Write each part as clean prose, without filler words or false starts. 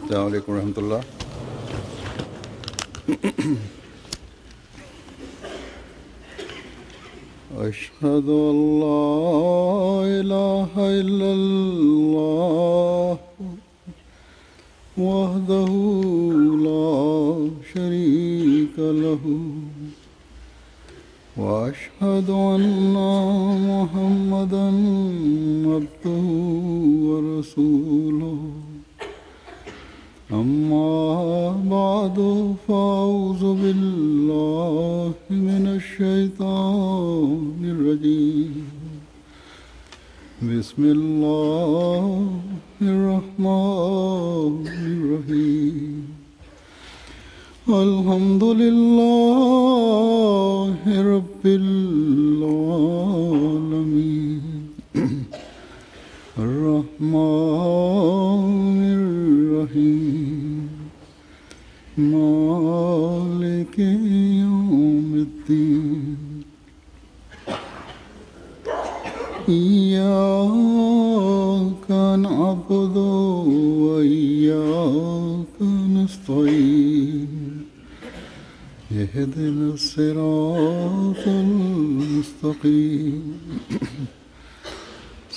अस्सलामु अलैकुम रहमतुल्लाह। अशहदु अल्ला इलाहा इल्लल्लाह वहदहु ला शरीका लहु व अशहदु अन्ना मुहम्मदन अब्दुहु व रसूलुहु। अम्मा बादु फ़अऊज़ु बिल्लाहि मिनश्शैतानिर रजीम। बिस्मिल्लाहिर रहमानिर रहीम। अल्हम्दुलिल्लाहि रब्बिल आलमीन अर्रहमानिर रहीम मालिकि यौमिद्दीन। इय्याका नअबुदु व इय्याका नस्तईन। इहदिनस सिरातल मुस्तक़ीम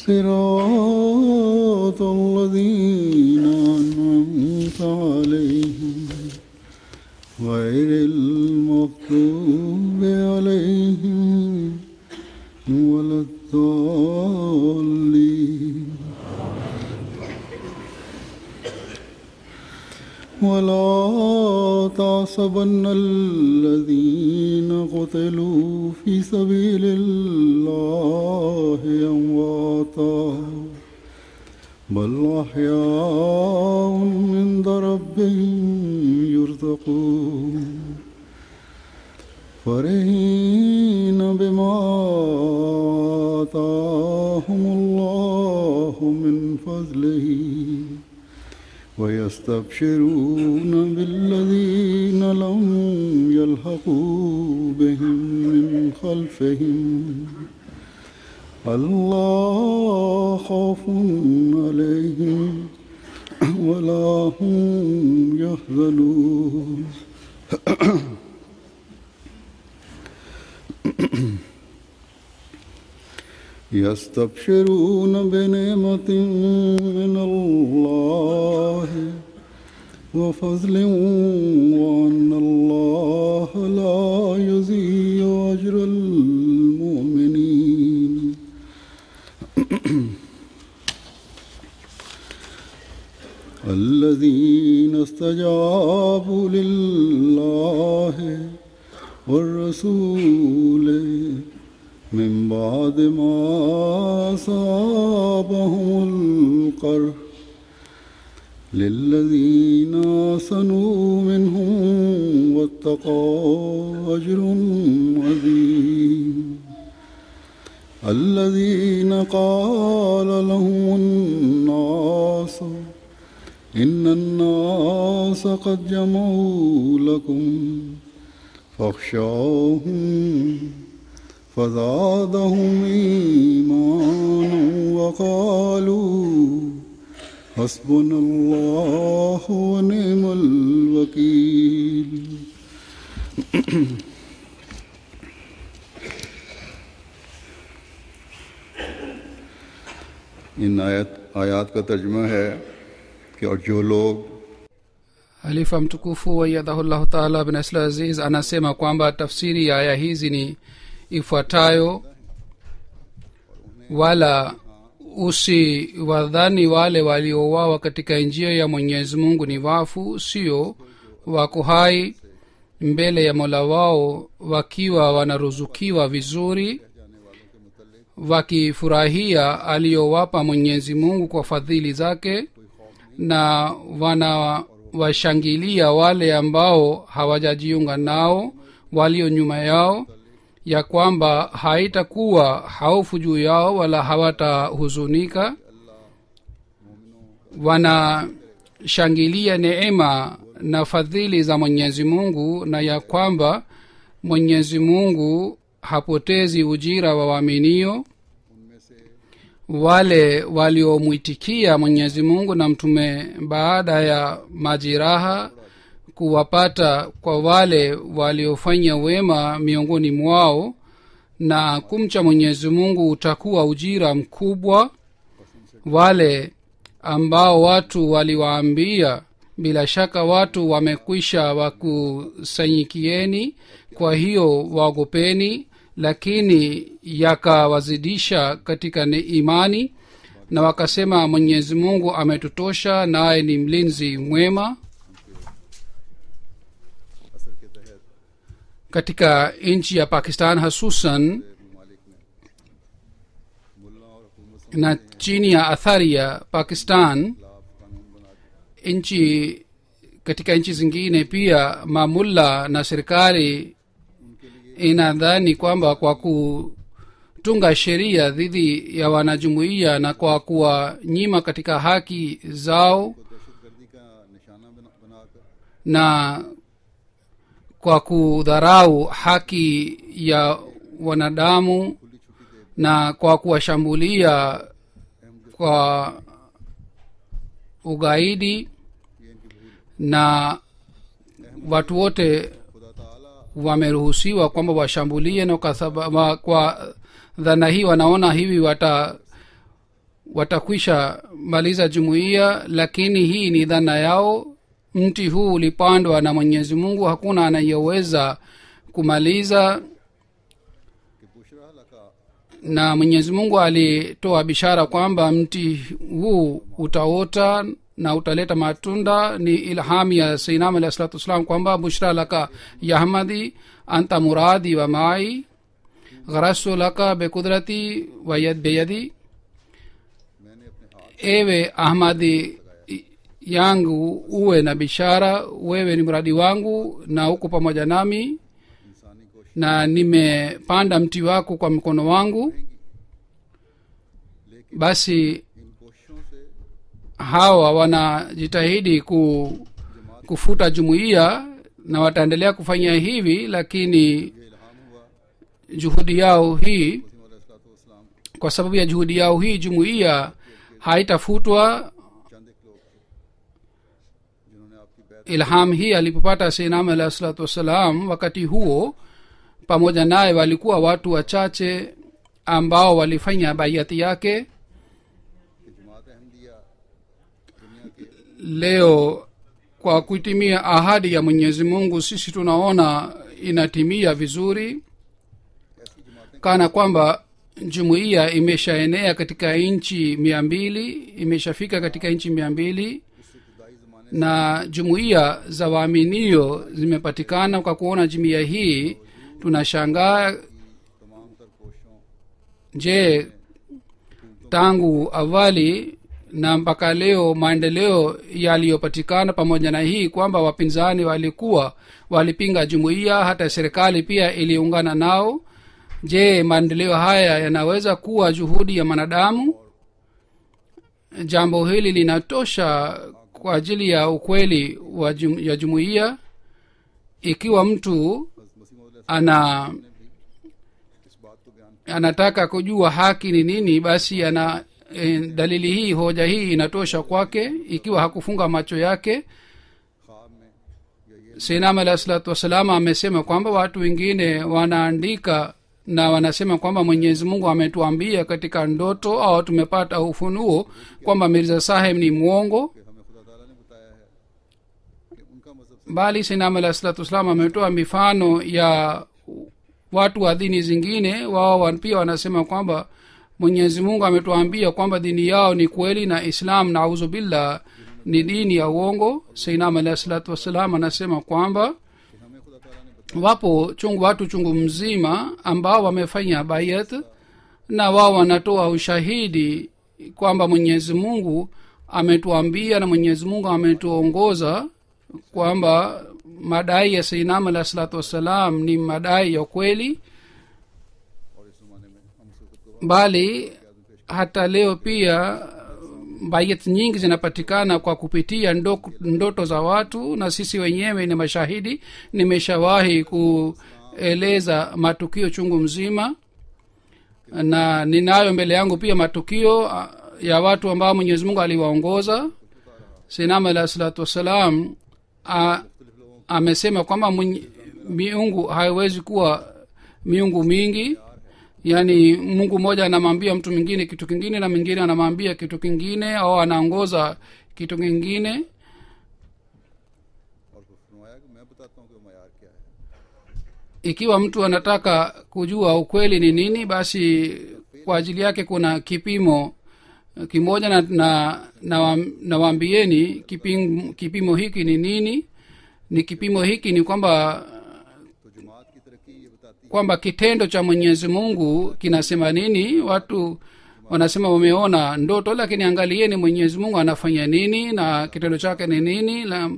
सिरातल लज़ीना अनअमता अलैहिम गैरिल मग़्दूबि अलैहिम वलद्दाल्लीन। वला तहसबन्नल लज़ीना क़ुतिलू फ़ी सबीलिल्लाहि अमवाता बल अहयाउन इंद रब्बिहिम युरज़क़ून। फ़रहीन बिमा आताहुमुल्लाहु मिन फ़ज़लिही वयस्तबशिरून बिल्लज़ीना लम यल्हक़ू बिहिम मिन ख़ल्फ़िहिम अल्ला ख़ौफ़ुन अलैहिम वला हुम यहज़नून। यस्तबशिरून बिनिअमतिन मिनल्लाहि व फ़ज़लिन व अन्नल्लाह ला युज़ीअु अज्रल मुमिनीन। अल्लज़ीना इस्तजाबू लिल्लाहि वर्रसूले मिन बाद मा असाबहुमुल क़र्ह लिल्लज़ीना अहसनू मिनहुम वत्तक़ौ अज्रुन अज़ीम। अल्लज़ीना क़ाल लहुमुन्नास इन्नन्नास क़द जमऊ लकुम फ़ख़शौहुम फ़ज़ादहुम ईमानन वक़ालू हस्बुनल्लाहु व निअमल वकील। इन आयात का तर्जुमा है कि और जो लोग Halifa mtukufu wayyadahullahu taala bin Asl Aziz anasema kwamba tafsiri ya aya hizi ni ifuatayo: wala usiwadhani wale waliouawa katika njia ya Mwenyezi Mungu ni wafu, sio wako hai mbele ya Mola wao wakiwa wanaruzukiwa vizuri, wakifurahia aliyowapa Mwenyezi Mungu kwa fadhili zake, na washangilia wale ambao hawajajiunga nao walio nyuma yao, ya kwamba haitakuwa haufu juu yao wala hawatahuzunika. Wanashangilia neema na fadhili za Mwenyezi Mungu, na ya kwamba Mwenyezi Mungu hapotezi ujira wa waaminio. wale waliomwitikia Mwenyezi Mungu na mtume baada ya majiraha kuwapata kwa wale waliofanya wema miongoni mwao, na kumcha Mwenyezi Mungu utakuwa ujira mkubwa. Wale ambao watu waliwaambia bila shaka watu wamekwisha wakusanyikieni, kwa hiyo waogopeni, lakini yakawazidisha katika imani, na wakasema Mwenyezi Mungu ametutosha, naye ni mlinzi mwema. Katika nchi ya Pakistan hasusan na chini ya athari ya Pakistan, katika nchi zingine pia mamulla na serikali inadhani kwamba kwa kutunga sheria dhidi ya wanajumuiya na kwa kuwanyima katika haki zao na kwa kudharau haki ya wanadamu na kwa kuwashambulia kwa ugaidi, na watu wote wameruhusiwa kwamba washambulie, na kwa dhana hii wanaona hivi watakwisha maliza jumuiya, lakini hii ni dhana yao. Mti huu ulipandwa na Mwenyezi Mungu, hakuna anayeweza kumaliza, na Mwenyezi Mungu alitoa bishara kwamba mti huu utaota na utaleta matunda. Ni ilhamu ya Sayyidina alayhi salatu wasalam kwamba bushra laka ya ahmadi anta muradi wa mai gharasu laka bikudrati wa yad biyadi, ewe ahmadi yangu uwe na bishara, wewe ni mradi wangu na uko pamoja nami, na nimepanda mti wako kwa mkono wangu. Basi hawa wanajitahidi kufuta jumuiya na wataendelea kufanya hivi, lakini juhudi yao hii, kwa sababu ya juhudi yao hii jumuiya haitafutwa. Ilham hii alipopata Sayyidina alayhi salatu wasalam, wakati huo pamoja naye walikuwa watu wachache ambao walifanya bayati yake. Leo kwa kutimia ahadi ya Mwenyezi Mungu, sisi tunaona inatimia vizuri, kana kwamba jumuiya imeshaenea katika nchi 200, imeshafika katika nchi 200, na jumuiya za waaminio zimepatikana. Kwa kuona jumuiya hii tunashangaa, je, tangu awali na mpaka leo maendeleo yaliyopatikana, pamoja na hii kwamba wapinzani walipinga jumuiya, hata serikali pia iliungana nao, je, maendeleo haya yanaweza kuwa juhudi ya manadamu? Jambo hili linatosha kwa ajili ya ukweli ya jumuiya. Ikiwa mtu anataka kujua haki ni nini, basi dalili hii, hoja hii inatosha kwake. Ikiwa hakufunga macho yake, Sayyidina alayhi salatu wasalam amesema kwamba watu wengine wanaandika na wanasema kwamba Mwenyezi Mungu ametuambia katika ndoto au tumepata ufunuo kwamba Mirza Sahib ni mwongo, bali Sayyidina alayhi salatu wasalam ametoa mifano ya watu wa dini zingine. Wao pia wanasema kwamba Mwenyezi Mungu ametuambia kwamba dini yao ni kweli na Islam na auzu billah ni dini ya uongo. Sayyidina alayhi salatu wasalam anasema kwamba wapo watu chungu mzima ambao wamefanya bayat, na wao wanatoa ushahidi kwamba Mwenyezi Mungu ametuambia na Mwenyezi Mungu ametuongoza kwamba madai ya Sayyidina alayhi salatu wasalam ni madai ya kweli. Bali hata leo pia bayat nyingi zinapatikana kwa kupitia ndoto za watu, na sisi wenyewe ni mashahidi. Nimeshawahi kueleza matukio chungu mzima. na ninayo mbele yangu pia matukio ya watu ambao Mwenyezi Mungu aliwaongoza. Sayyidina alayhi salatu wassalam amesema kwamba miungu haiwezi kuwa miungu mingi, yani Mungu mmoja anamwambia mtu mwingine kitu kingine na mwingine anamwambia kitu kingine au anaongoza kitu kingine. Ikiwa mtu anataka kujua ukweli ni nini, basi kwa ajili yake kuna kipimo kimoja na waambieni kipimo hiki ni nini. Ni kipimo hiki ni kwamba kitendo cha Mwenyezi Mungu kinasema nini. Watu wanasema wameona ndoto, lakini angalieni Mwenyezi Mungu anafanya nini na kitendo chake ni nini. Na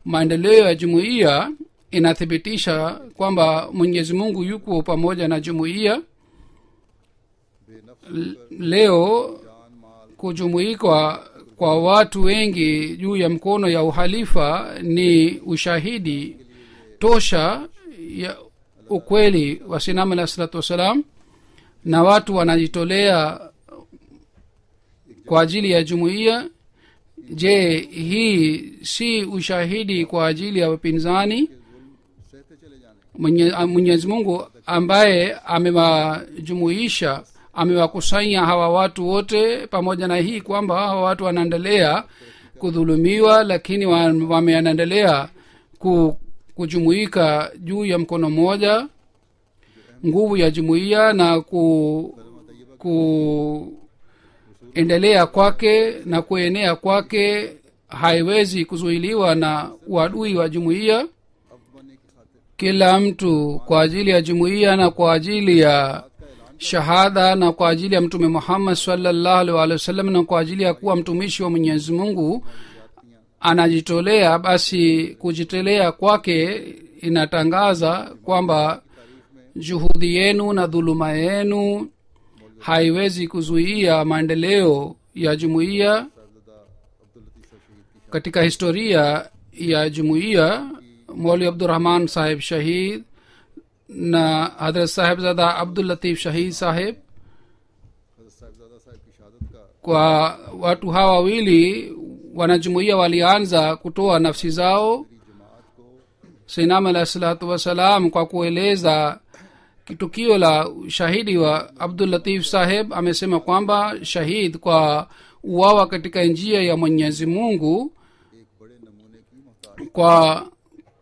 maendeleo ya jumuiya inathibitisha kwamba Mwenyezi Mungu yuko pamoja na jumuiya. Leo kujumuika kwa watu wengi juu ya mkono ya uhalifa ni ushahidi tosha ya ukweli wa Sayyidina alayhi salatu wasalam, na watu wanajitolea kwa ajili ya jumuiya. Je, hii si ushahidi kwa ajili ya wapinzani? Mwenyezi Mungu ambaye amewajumuisha, amewakusanya hawa watu wote, pamoja na hii kwamba hawa watu wanaendelea kudhulumiwa, lakini wameendelea kujumuika juu ya mkono mmoja. Nguvu ya jumuiya na kuendelea kwake na kuenea kwake haiwezi kuzuiliwa na uadui wa jumuiya. Kila mtu kwa ajili ya jumuiya na kwa ajili ya shahada na kwa ajili ya Mtume Muhammad sallallahu alaihi wasallam na kwa ajili ya kuwa mtumishi wa Mwenyezi Mungu anajitolea. Basi kujitolea kwake inatangaza kwamba juhudi yenu na dhuluma yenu haiwezi kuzuia maendeleo ya jumuiya. Katika historia ya jumuiya, Maulvi Abdurrahman Sahib Shahid na Hazrat Sahibzada Abdul Latif Shahid Sahib, kwa watu hawa wawili wanajumuiya walianza kutoa nafsi zao. Sayyidina alayhi salatu wasalam kwa kueleza tukio la shahidi wa Abdul Latif Sahib amesema kwamba shahid kwa uwawa katika njia ya Mwenyezi Mungu, kwa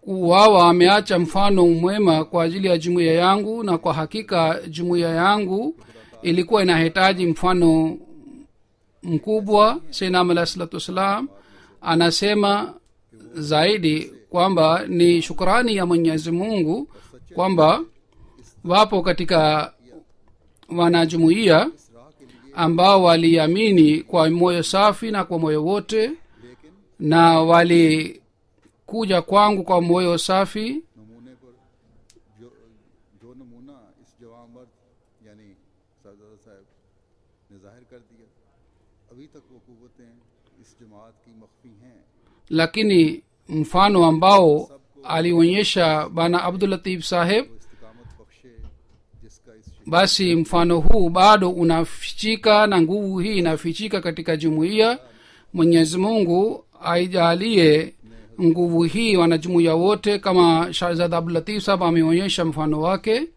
uwawa ameacha mfano mwema kwa ajili ya jumuiya yangu, na kwa hakika jumuiya yangu ilikuwa inahitaji mfano mkubwa. Sayyidina alayhi salatu wasalam anasema zaidi kwamba ni shukrani ya Mwenyezi Mungu kwamba wapo katika wanajumuiya ambao waliamini kwa moyo safi na kwa moyo wote, na walikuja kwangu kwa moyo safi. Lakini mfano ambao alionyesha bana Abdul Latif Sahib, basi mfano huu bado unafichika na nguvu hii inafichika katika jumuiya. Mwenyezi Mungu aijalie nguvu hii wanajumuiya wote kama Shahzada Abdul Latif Sahib ameonyesha mfano wake.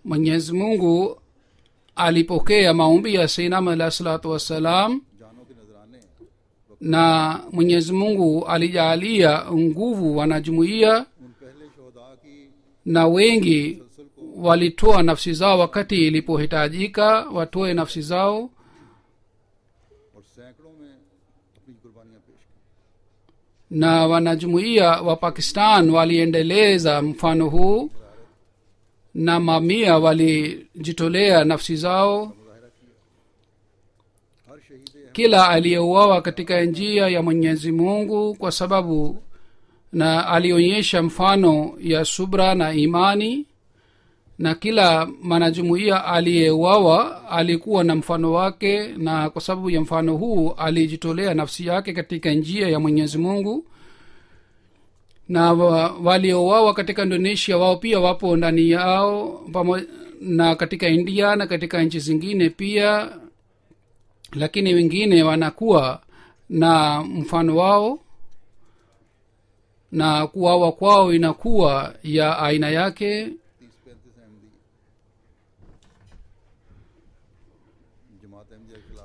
Mwenyezi Mungu alipokea maombi ya Sayyidina alayhi salatu wassalam, na Mwenyezi Mungu alijalia nguvu wanajumuiya, na wengi walitoa nafsi zao wakati ilipohitajika watoe nafsi zao. Na wanajumuiya wa Pakistan waliendeleza mfano huu, na mamia walijitolea nafsi zao. Kila aliyeuawa katika njia ya Mwenyezi Mungu kwa sababu na alionyesha mfano ya subra na imani, na kila mwanajumuiya aliyeuawa alikuwa na mfano wake, na kwa sababu ya mfano huu alijitolea nafsi yake katika njia ya Mwenyezi Mungu. na waliouawa katika Indonesia wao pia wapo ndani yao, pamoja na katika India na katika nchi zingine pia, lakini wengine wanakuwa na mfano wao na kuwawa kwao inakuwa ya aina yake.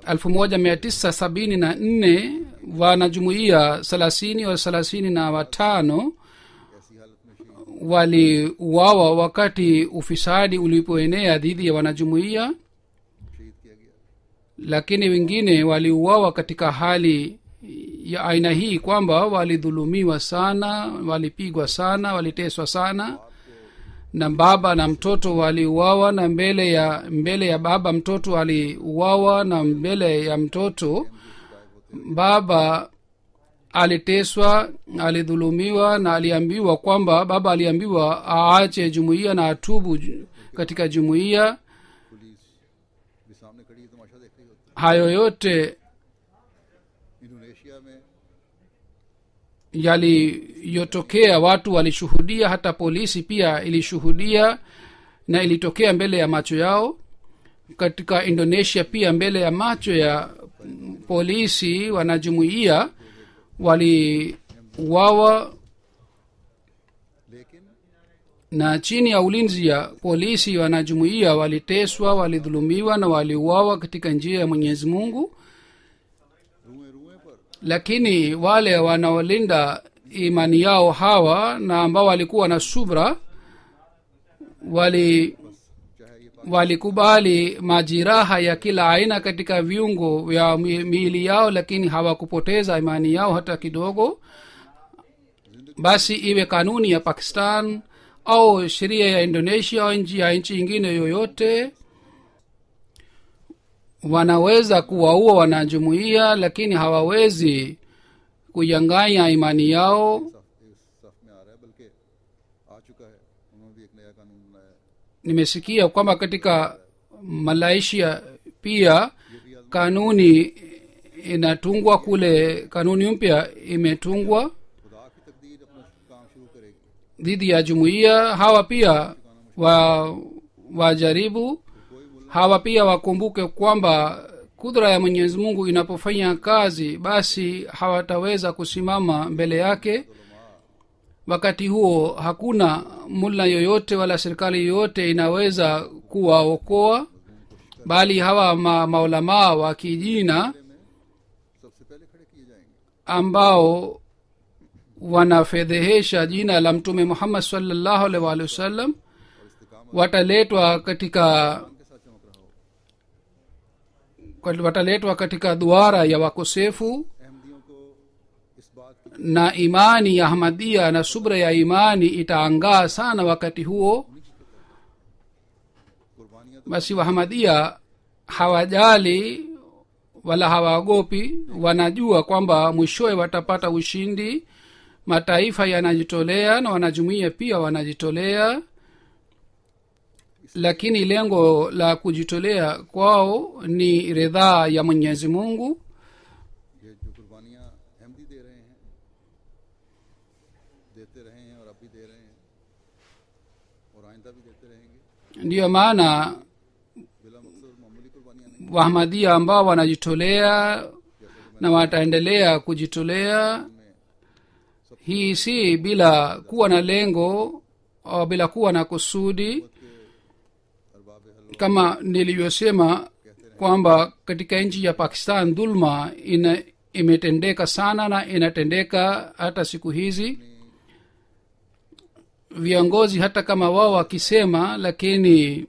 1974 wanajumuia 30 au 35 waliuawa wakati ufisadi ulipoenea dhidi ya wanajumuia, lakini wengine waliuawa katika hali ya aina hii kwamba walidhulumiwa sana, walipigwa sana, waliteswa sana, na baba na mtoto waliuawa, na mbele ya baba mtoto aliuawa, na mbele ya mtoto baba aliteswa, alidhulumiwa, na aliambiwa kwamba baba aliambiwa aache jumuiya na atubu katika jumuiya. Hayo yote yaliyotokea watu walishuhudia, hata polisi pia ilishuhudia, na ilitokea mbele ya macho yao. Katika Indonesia pia mbele ya macho ya polisi wanajumuia waliuawa, na chini ya ulinzi ya polisi wanajumuia waliteswa, walidhulumiwa na waliuawa katika njia ya Mwenyezi Mungu. Lakini wale wanaolinda imani yao hawa na ambao walikuwa na subra walikubali majiraha ya kila aina katika viungo vya miili yao, lakini hawakupoteza imani yao hata kidogo. Basi iwe kanuni ya Pakistan au sheria ya Indonesia au nchi nyingine yoyote, wanaweza kuwaua wanajumuia, lakini hawawezi kuyanganya imani yao. Nimesikia kwamba katika Malaysia pia kanuni inatungwa kule, kanuni mpya imetungwa dhidi ya jumuiya. Hawa pia wajaribu, hawa pia wakumbuke kwamba kudra ya Mwenyezi Mungu inapofanya kazi, basi hawataweza kusimama mbele yake. Wakati huo hakuna mulla yoyote wala serikali yoyote inaweza kuwaokoa, bali hawa maulamaa wa kijina ambao wanafedhehesha jina la Mtume Muhammad sallallahu alaihi wasallam wataletwa katika duara ya wakosefu, na imani ya Ahmadiyya na subra ya imani itaangaa sana wakati huo. Basi Ahmadiyya hawajali wala hawaogopi, wanajua kwamba mwishowe watapata ushindi. Mataifa yanajitolea na wanajumuia pia wanajitolea, lakini lengo la kujitolea kwao ni ridhaa ya Mwenyezi Mungu. Ndiyo maana Wahmadiyya ambao wanajitolea na wataendelea kujitolea, hii si bila kuwa na lengo au bila kuwa na kusudi. Kama nilivyosema kwamba katika nchi ya Pakistan dhulma imetendeka sana na inatendeka hata siku hizi. Viongozi hata kama wao wakisema, lakini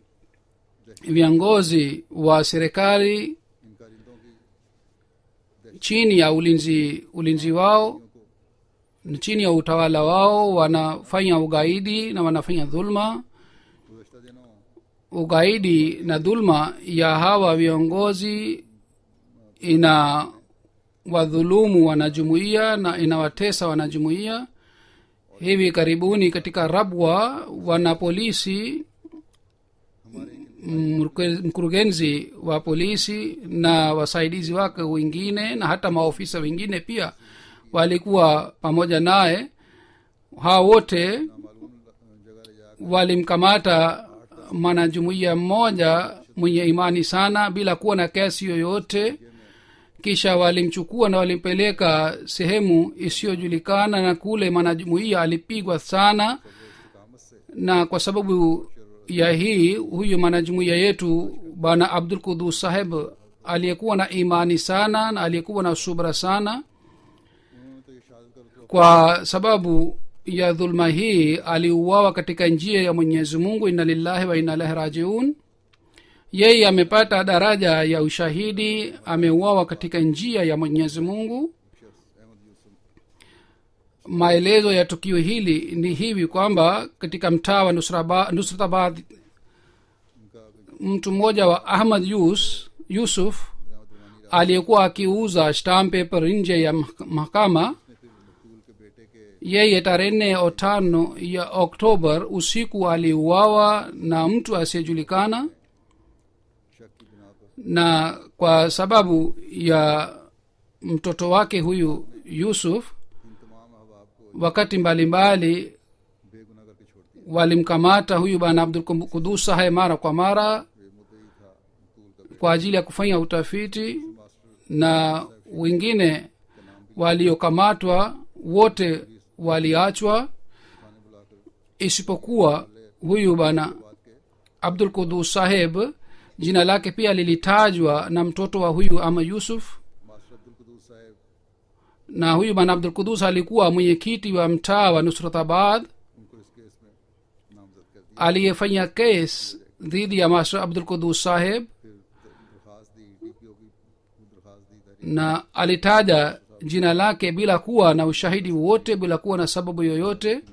viongozi wa serikali chini ya ulinzi wao, chini ya utawala wao, wanafanya ugaidi na wanafanya dhulma. Ugaidi na dhulma ya hawa viongozi ina wadhulumu wanajumuia na inawatesa wanajumuia. Hivi karibuni katika Rabwa, wanapolisi, mkurugenzi wa polisi na wasaidizi wake wengine na hata maofisa wengine pia walikuwa pamoja naye, hao wote walimkamata mwanajumuiya mmoja mwenye imani sana bila kuwa na kesi yoyote. kisha walimchukua na walimpeleka sehemu isiyojulikana, na kule mwanajumuiya alipigwa sana. na kwa sababu ya hii huyu mwanajumuiya yetu bwana Abdul Qudus saheb aliyekuwa na imani sana na aliyekuwa na subra sana, kwa sababu ya dhulma hii aliuawa katika njia ya Mwenyezi Mungu. Inna lillahi wa inna ilaihi rajiun. yeye amepata daraja ya ushahidi, ameuawa katika njia ya Mwenyezi Mungu. maelezo ya tukio hili ni hivi kwamba katika mtaa wa Nusratabad mtu mmoja wa Ahmad Yusuf aliyekuwa akiuza stamp paper nje ya mahakama, yeye tarehe 4 au 5 ya Oktoba usiku aliuawa na mtu asiyejulikana. na kwa sababu ya mtoto wake huyu Yusuf, wakati mbalimbali walimkamata huyu bwana Abdul Qudus saheb mara kwa mara kwa ajili ya kufanya utafiti, na wengine waliokamatwa wote waliachwa isipokuwa huyu bwana Abdul Qudus saheb. jina lake pia lilitajwa na mtoto wa huyu ama Yusuf, na huyu bwana Abdul Qudus alikuwa mwenyekiti wa mtaa wa Nusratabad aliyefanya case dhidi ya Master Abdul Qudus saheb, na alitaja jina lake bila kuwa na ushahidi wote, bila kuwa na sababu yoyote.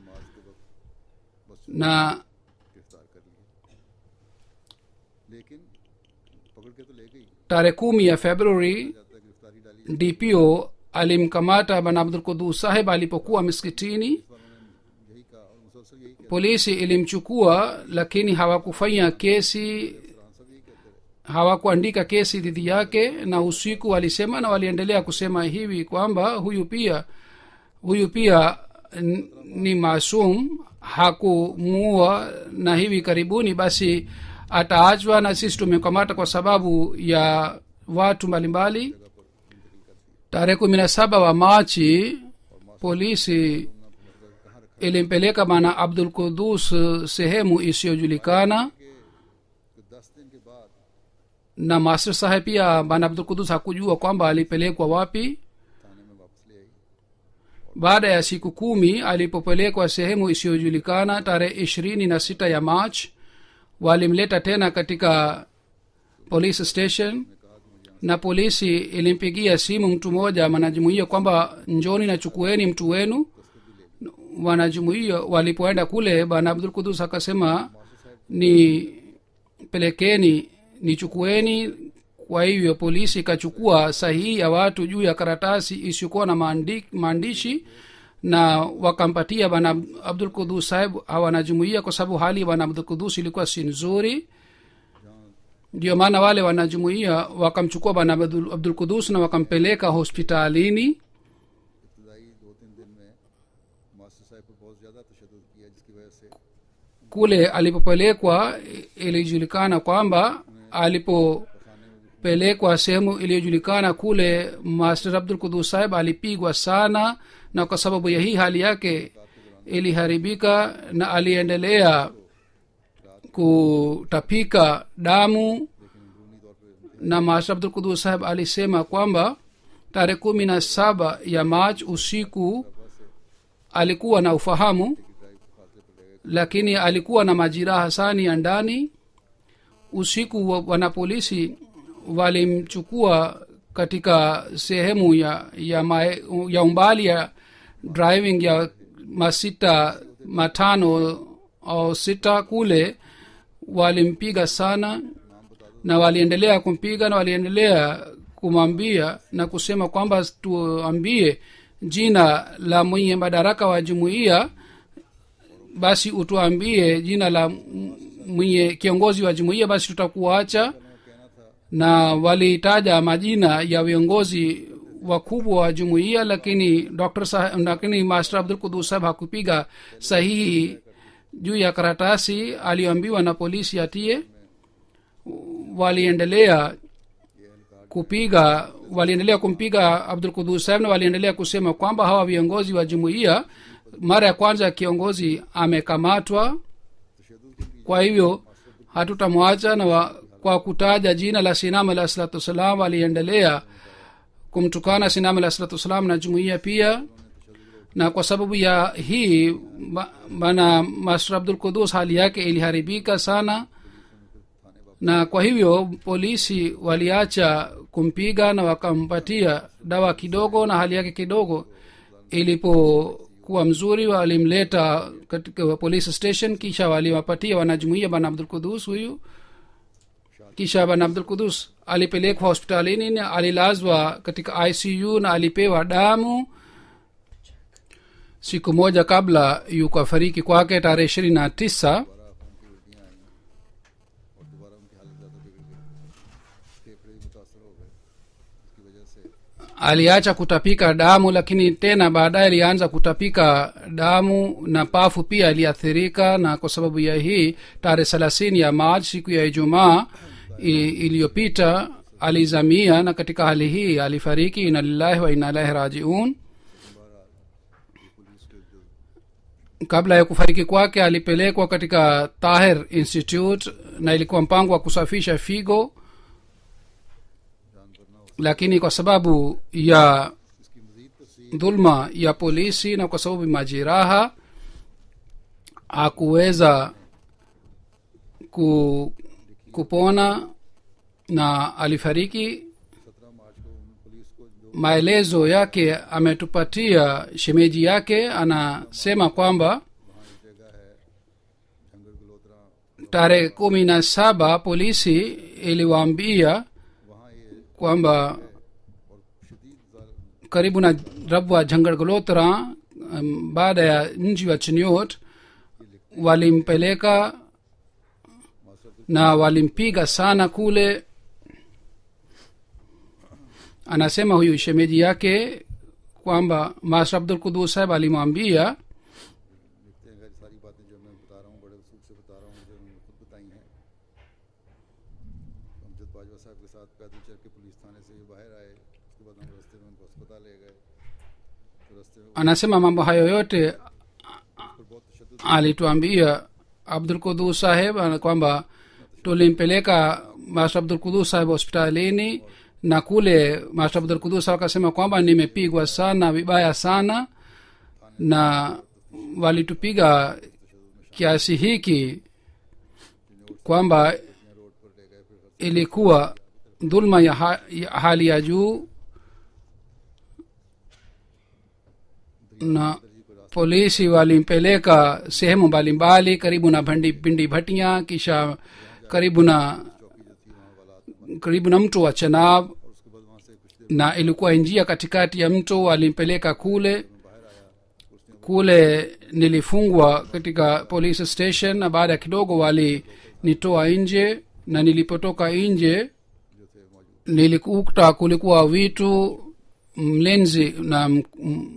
na tarehe 10 ya Februari DPO alimkamata bwana Abdul Qudus saheb alipokuwa miskitini. polisi ilimchukua, lakini hawakufanya kesi, hawakuandika kesi dhidi yake. na usiku walisema na waliendelea kusema hivi kwamba huyu pia ni maasum, hakumuua, na hivi karibuni basi ataachwa, na sisi tumekamata kwa sababu ya watu mbalimbali. tarehe 17 wa Machi polisi ilimpeleka bwana Abdul Qudus sehemu isiyojulikana, na master saheb pia bwana Abdul Qudus hakujua kwamba alipelekwa wapi. baada ya siku 10 alipopelekwa sehemu isiyojulikana tarehe 26 ya March, walimleta tena katika police station, na polisi ilimpigia simu mtu mmoja mwanajumuiya kwamba njoni na chukueni mtu wenu. wanajumuiya walipoenda kule, bwana Abdul Qudus akasema ni pelekeni, nichukueni. kwa hivyo polisi ikachukua sahihi ya watu juu ya karatasi isiyokuwa na maandishi, na wakampatia bwana Abdul Qudus saheb wanajumuiya, kwa sababu hali ya bwana Abdul Qudus ilikuwa si nzuri. ndio maana wale wanajumuiya wakamchukua bwana Abdul Qudus na wakampeleka hospitalini. kule alipopelekwa ilijulikana kwamba alipopelekwa sehemu iliyojulikana kule, Master Abdul Qudus saheb alipigwa sana, na kwa sababu ya hii hali yake iliharibika na aliendelea kutapika damu. na Master Abdul Qudus saheb alisema kwamba tarehe 17 ya March usiku alikuwa na ufahamu, lakini alikuwa na majeraha sana ya ndani. usiku wanapolisi walimchukua katika sehemu ya umbali ya driving ya 5 au 6 kule. walimpiga sana na waliendelea kumpiga, na waliendelea kumwambia na kusema kwamba tuambie jina la mwenye madaraka wa jumuiya, basi utuambie jina la mwenye kiongozi wa jumuiya, basi tutakuacha. na walitaja majina ya viongozi wakubwa wa jumuiya, lakini master Abdul Qudus saheb hakupiga sahihi juu ya karatasi aliyoambiwa na polisi atie. waliendelea kumpiga Abdul Qudus saheb, na waliendelea kusema kwamba hawa viongozi wa jumuiya, mara ya kwanza kiongozi amekamatwa, kwa hivyo hatutamwacha. Na kwa kutaja jina la Sinam alayhi salatu wasalam waliendelea kumtukana Sinam alayhi salatu wasalam na jumuiya pia. Na kwa sababu ya hii bana Master Abdul Qudus hali yake iliharibika sana, na kwa hivyo polisi waliacha kumpiga na wakampatia dawa kidogo, na hali yake kidogo ilipokuwa mzuri walimleta katika police station, kisha waliwapatia wanajumuiya bana Abdul Qudus huyu. Kisha bana Abdul Qudus alipelekwa hospitalini na alilazwa katika ICU na alipewa damu. Siku moja kabla yukafariki kwake tarehe 29 aliacha kutapika damu, lakini tena baadaye alianza kutapika damu na pafu pia iliathirika. Na kwa sababu ya hii tarehe 30 ya Machi, siku ya Ijumaa iliyopita, alizamia, na katika hali hii alifariki. Inna lillahi wa inna ilaihi rajiun. Kabla ya kufariki kwake alipelekwa katika Tahir Institute, na ilikuwa mpango wa kusafisha figo, lakini kwa sababu ya dhulma ya polisi na kwa sababu majeraha hakuweza kupona na alifariki. Maelezo yake ametupatia shemeji yake, anasema kwamba tarehe 17 polisi iliwaambia kwamba karibu na Rabwa Jhangar Galotra, baada ya mji wa Chiniot, walimpeleka na walimpiga sana kule. Anasema huyu shemeji yake kwamba Master Abdul Qudus saheb alimwambia anasema mambo hayo yote alituambia Abdul Qudus saheb, kwamba tulimpeleka Master Abdul Qudus saheb hospitalini, na kule Master Abdul Qudus saheb akasema kwamba nimepigwa sana vibaya sana, na walitupiga kiasi hiki kwamba ilikuwa dhulma ya hali ya juu. Na polisi walimpeleka sehemu mbalimbali, karibu na Bindi Bhatia, kisha karibu na mto wa Chenab, na ilikuwa njia katikati ya mto. Walimpeleka kule nilifungwa katika police station, na baada ya kidogo walinitoa nje, na nilipotoka nje nilikuta kulikuwa vitu. Mlinzi na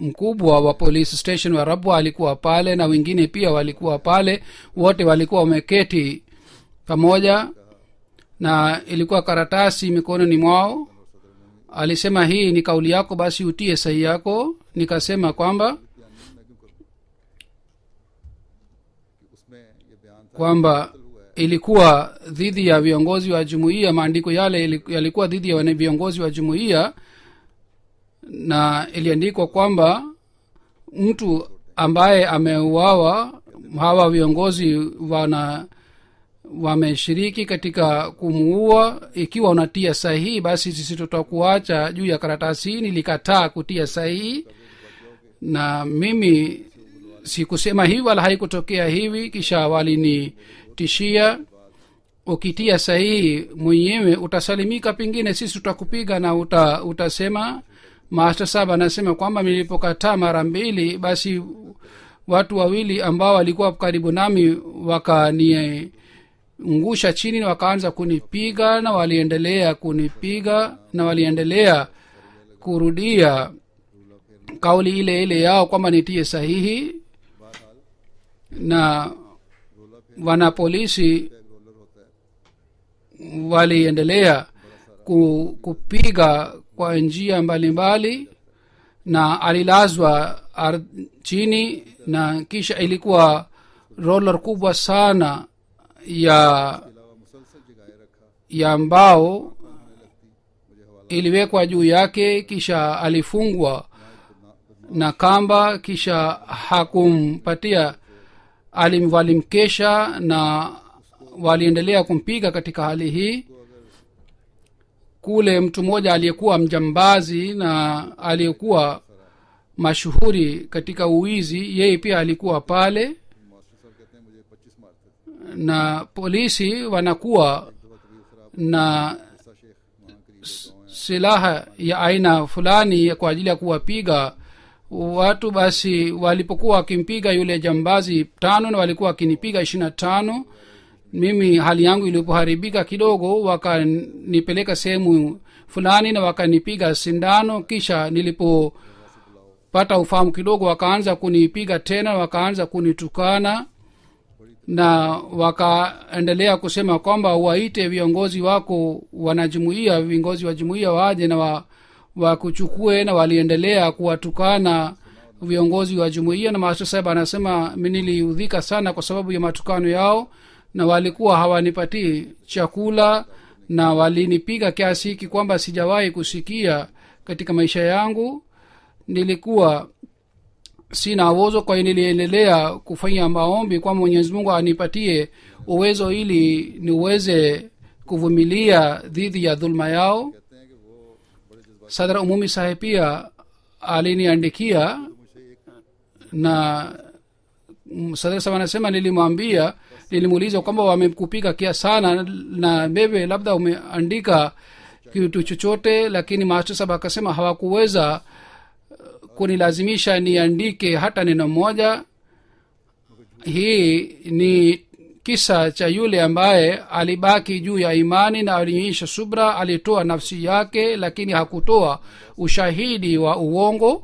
mkubwa wa police station wa Rabwa alikuwa pale, na wengine pia walikuwa pale, wote walikuwa wameketi pamoja, na ilikuwa karatasi mikononi mwao. Alisema, hii ni kauli yako, basi utie sahihi yako. Nikasema kwamba ilikuwa dhidi ya viongozi wa jumuiya, maandiko yale yalikuwa dhidi ya viongozi wa jumuiya, na iliandikwa kwamba mtu ambaye ameuawa, hawa viongozi wameshiriki katika kumuua. Ikiwa unatia sahihi, basi sisi tutakuacha juu ya karatasi hii. Nilikataa kutia sahihi, na mimi sikusema hivi wala haikutokea hivi. Kisha walinitishia, ukitia sahihi mwenyewe utasalimika, pengine sisi tutakupiga na utasema. Master sahab anasema kwamba nilipokataa mara 2, basi watu wawili ambao walikuwa karibu nami wakaniangusha chini na wakaanza kunipiga, na waliendelea kunipiga, na waliendelea kurudia kauli ile ile yao kwamba nitie sahihi, na wanapolisi waliendelea kupiga kwa njia mbalimbali, na alilazwa chini, na kisha ilikuwa roller kubwa sana ya mbao iliwekwa juu yake, kisha alifungwa na kamba, kisha hakumpatia, walimkesha na waliendelea kumpiga katika hali hii. Kule mtu mmoja aliyekuwa mjambazi na aliyekuwa mashuhuri katika uwizi, yeye pia alikuwa pale, na polisi wanakuwa na silaha ya aina fulani kwa ajili ya kuwapiga watu. Basi walipokuwa wakimpiga yule jambazi 5 na walikuwa wakinipiga 25, mimi hali yangu ilipoharibika kidogo, wakanipeleka sehemu fulani na wakanipiga sindano. Kisha nilipopata ufahamu kidogo, wakaanza kunipiga tena, wakaanza kunitukana, na wakaendelea kusema kwamba waite viongozi wako wanajumuia, viongozi wa jumuia waje na wakuchukue, na waliendelea kuwatukana viongozi wa jumuia. Na master sahib anasema niliudhika sana kwa sababu ya matukano yao, na walikuwa hawanipatii chakula, na walinipiga kiasi hiki kwamba sijawahi kusikia katika maisha yangu. Nilikuwa sina uwezo, kwa hiyo niliendelea kufanya maombi kwa Mwenyezi Mungu anipatie uwezo ili niweze kuvumilia dhidi ya dhulma yao. Sadra Umumi Sahib pia aliniandikia, na Sadra Sahib anasema nilimuuliza kwamba wamekupiga kia sana, na bebe labda umeandika kitu chochote, lakini Master Sahib akasema hawakuweza kunilazimisha niandike hata neno moja. Hii ni kisa cha yule ambaye alibaki juu ya imani na alionyesha subra, alitoa nafsi yake lakini hakutoa ushahidi wa uongo.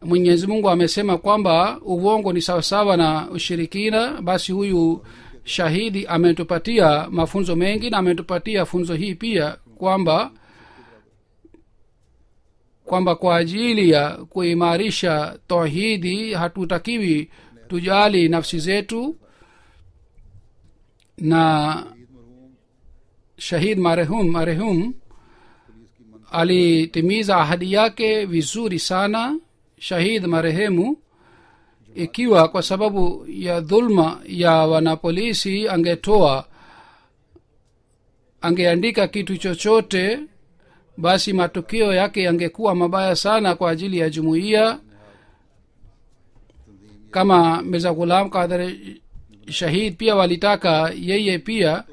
Mwenyezi Mungu amesema kwamba uongo ni sawasawa na ushirikina. Basi huyu shahidi ametupatia mafunzo mengi, na ametupatia funzo hii pia kwamba kwa ajili ya kuimarisha tauhidi hatutakiwi tujali nafsi zetu. Na shahid marehum alitimiza ahadi yake vizuri sana. Shahid marehemu, ikiwa kwa sababu ya dhulma ya wanapolisi angeandika kitu chochote, basi matukio yake yangekuwa mabaya sana kwa ajili ya jumuiya. Kama Mirza Ghulam Qadir Shahid pia walitaka yeye pia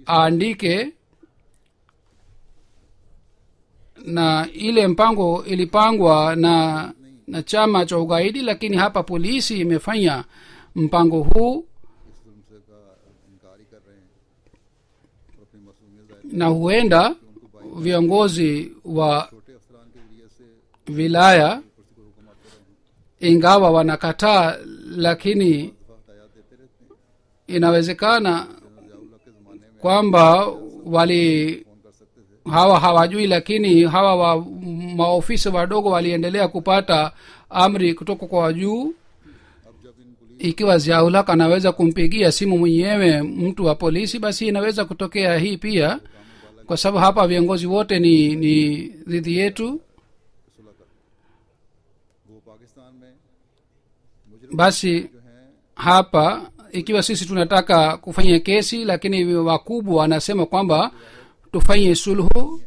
aandike, na ile mpango ilipangwa na chama cha ugaidi, lakini hapa polisi imefanya mpango huu, na huenda viongozi wa wilaya ingawa wanakataa, lakini inawezekana kwamba hawa hawajui, lakini hawa maofisa wadogo waliendelea kupata amri kutoka kwa juu. Ikiwa Ziaulhaq anaweza kumpigia simu mwenyewe mtu wa polisi, basi inaweza kutokea hii pia, kwa sababu hapa viongozi wote ni dhidi yetu. Basi hapa ikiwa sisi tunataka kufanya kesi, lakini wakubwa wanasema kwamba tufanye sulhu,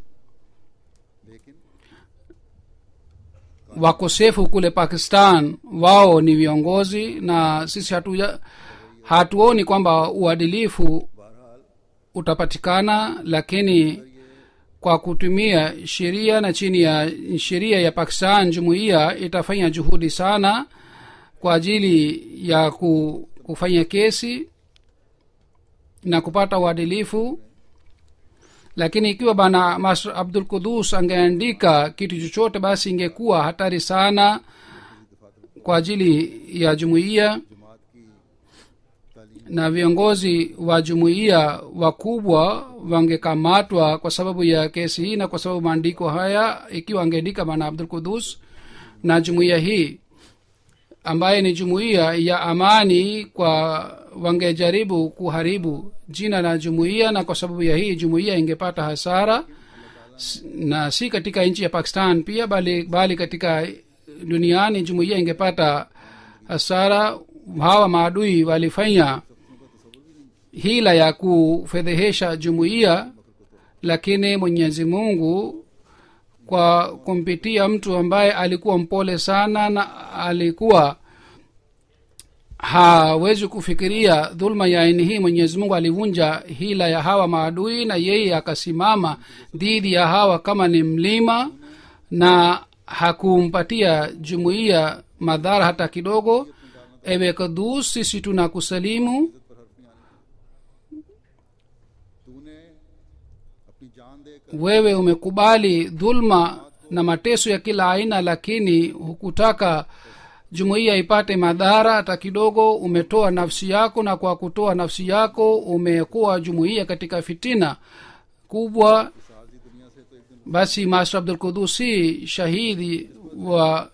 wakosefu kule Pakistan wao ni viongozi, na sisi hatuoni kwamba uadilifu utapatikana. Lakini kwa kutumia sheria na chini ya sheria ya Pakistan, jumuiya itafanya juhudi sana kwa ajili ya kufanya kesi na kupata uadilifu. lakini ikiwa bana Masr Abdul Qudus angeandika kitu chochote basi ingekuwa hatari sana kwa ajili ya jumuiya, na viongozi wa jumuiya wakubwa wangekamatwa kwa sababu ya kesi hii na kwa sababu maandiko haya. Ikiwa angeandika bana Abdul Qudus, na jumuiya hii ambaye ni jumuiya ya amani, kwa wangejaribu kuharibu jina la jumuiya, na kwa sababu ya hii jumuiya ingepata hasara, na si katika nchi ya Pakistan pia bali katika duniani jumuiya ingepata hasara. Hawa maadui walifanya hila ya kufedhehesha jumuiya, lakini Mwenyezi Mungu kwa kumpitia mtu ambaye alikuwa mpole sana na alikuwa hawezi kufikiria dhulma ya aina hii, Mwenyezi Mungu alivunja hila ya hawa maadui, na yeye akasimama dhidi ya hawa kama ni mlima, na hakumpatia jumuiya madhara hata kidogo. Ewe Qudus, sisi tunakusalimu. Wewe umekubali dhulma na mateso ya kila aina, lakini hukutaka jumuiya ipate madhara hata kidogo. Umetoa nafsi yako, na kwa kutoa nafsi yako umekuwa jumuiya katika fitina kubwa. Basi Masr Abdul Qudus si shahidi wa